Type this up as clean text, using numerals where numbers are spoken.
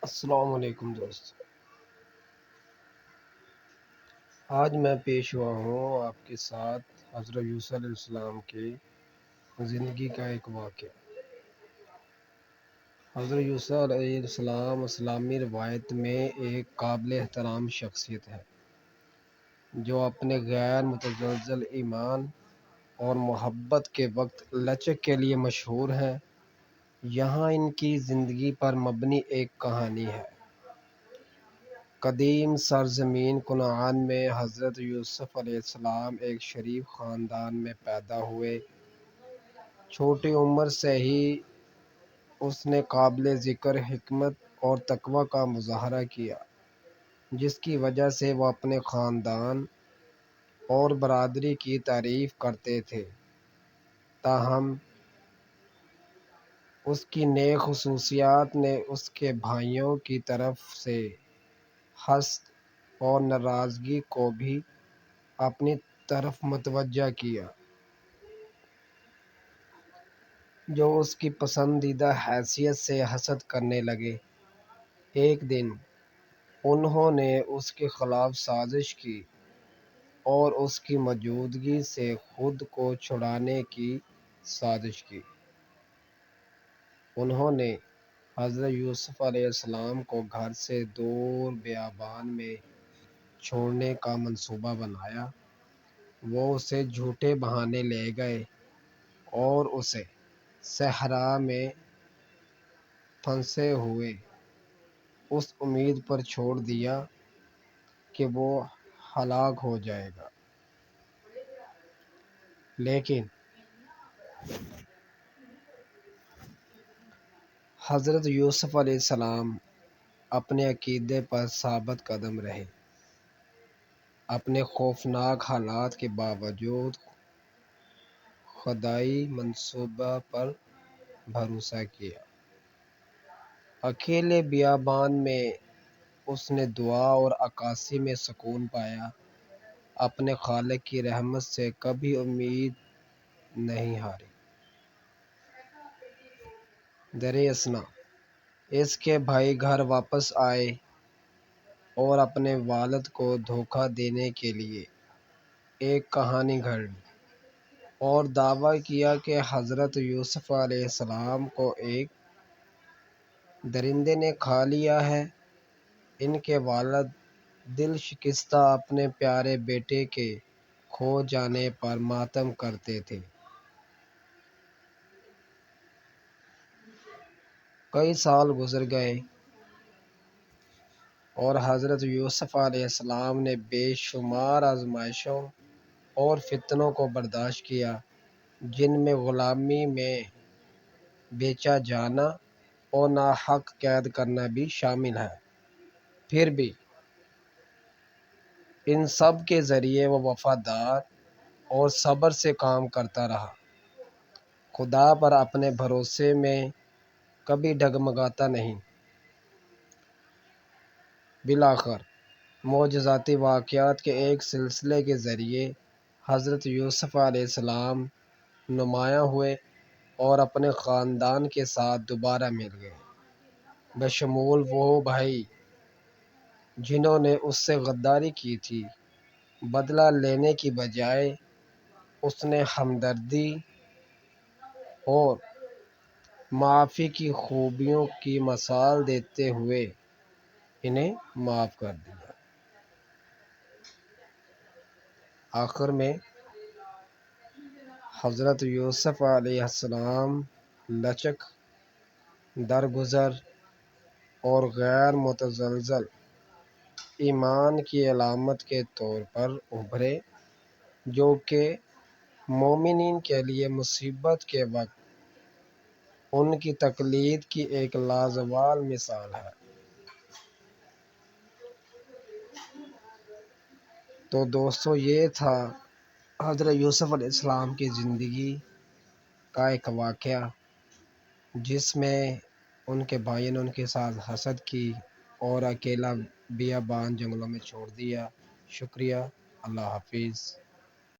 السلام علیکم دوست، آج میں پیش ہوا ہوں آپ کے ساتھ حضرت یوسف علیہ السلام کی زندگی کا ایک واقعہ۔ حضرت یوسف علیہ السلام اسلامی روایت میں ایک قابل احترام شخصیت ہے جو اپنے غیر متزلزل ایمان اور محبت کے وقت لچک کے لیے مشہور ہیں۔ یہاں ان کی زندگی پر مبنی ایک کہانی ہے۔ قدیم سرزمین کنعان میں حضرت یوسف علیہ السلام ایک شریف خاندان میں پیدا ہوئے۔ چھوٹی عمر سے ہی اس نے قابل ذکر حکمت اور تقوی کا مظاہرہ کیا، جس کی وجہ سے وہ اپنے خاندان اور برادری کی تعریف کرتے تھے۔ تاہم اس کی نیک خصوصیات نے اس کے بھائیوں کی طرف سے حسد اور ناراضگی کو بھی اپنی طرف متوجہ کیا، جو اس کی پسندیدہ حیثیت سے حسد کرنے لگے۔ ایک دن انہوں نے اس کے خلاف سازش کی اور اس کی موجودگی سے خود کو چھڑانے کی سازش کی۔ انہوں نے حضرت یوسف علیہ السلام کو گھر سے دور بیابان میں چھوڑنے کا منصوبہ بنایا۔ وہ اسے جھوٹے بہانے لے گئے اور اسے صحرا میں پھنسے ہوئے اس امید پر چھوڑ دیا کہ وہ ہلاک ہو جائے گا۔ لیکن حضرت یوسف علیہ السلام اپنے عقیدے پر ثابت قدم رہے۔ اپنے خوفناک حالات کے باوجود خدائی منصوبہ پر بھروسہ کیا۔ اکیلے بیابان میں اس نے دعا اور عکاسی میں سکون پایا۔ اپنے خالق کی رحمت سے کبھی امید نہیں ہاری۔ درِ اثنا اس کے بھائی گھر واپس آئے اور اپنے والد کو دھوکہ دینے کے لیے ایک کہانی گھڑی اور دعویٰ کیا کہ حضرت یوسف علیہ السلام کو ایک درندے نے کھا لیا ہے۔ ان کے والد دل شکستہ اپنے پیارے بیٹے کے کھو جانے پر ماتم کرتے تھے۔ کئی سال گزر گئے اور حضرت یوسف علیہ السلام نے بے شمار آزمائشوں اور فتنوں کو برداشت کیا، جن میں غلامی میں بیچا جانا اور ناحق قید کرنا بھی شامل ہے۔ پھر بھی ان سب کے ذریعے وہ وفادار اور صبر سے کام کرتا رہا، خدا پر اپنے بھروسے میں کبھی ڈگمگاتا نہیں۔ بالآخر معجزاتی واقعات کے ایک سلسلے کے ذریعے حضرت یوسف علیہ السلام نمایاں ہوئے اور اپنے خاندان کے ساتھ دوبارہ مل گئے، بشمول وہ بھائی جنہوں نے اس سے غداری کی تھی۔ بدلہ لینے کی بجائے اس نے ہمدردی اور معافی کی خوبیوں کی مثال دیتے ہوئے انہیں معاف کر دیا۔ آخر میں حضرت یوسف علیہ السلام لچک، درگزر اور غیر متزلزل ایمان کی علامت کے طور پر ابھرے، جو کہ مومنین کے لیے مصیبت کے وقت ان کی تقلید کی ایک لازوال مثال ہے۔ تو دوستو، یہ تھا حضرت یوسف علیہ السلام کی زندگی کا ایک واقعہ، جس میں ان کے بھائی نے ان کے ساتھ حسد کی اور اکیلا بیابان جنگلوں میں چھوڑ دیا۔ شکریہ، اللہ حافظ۔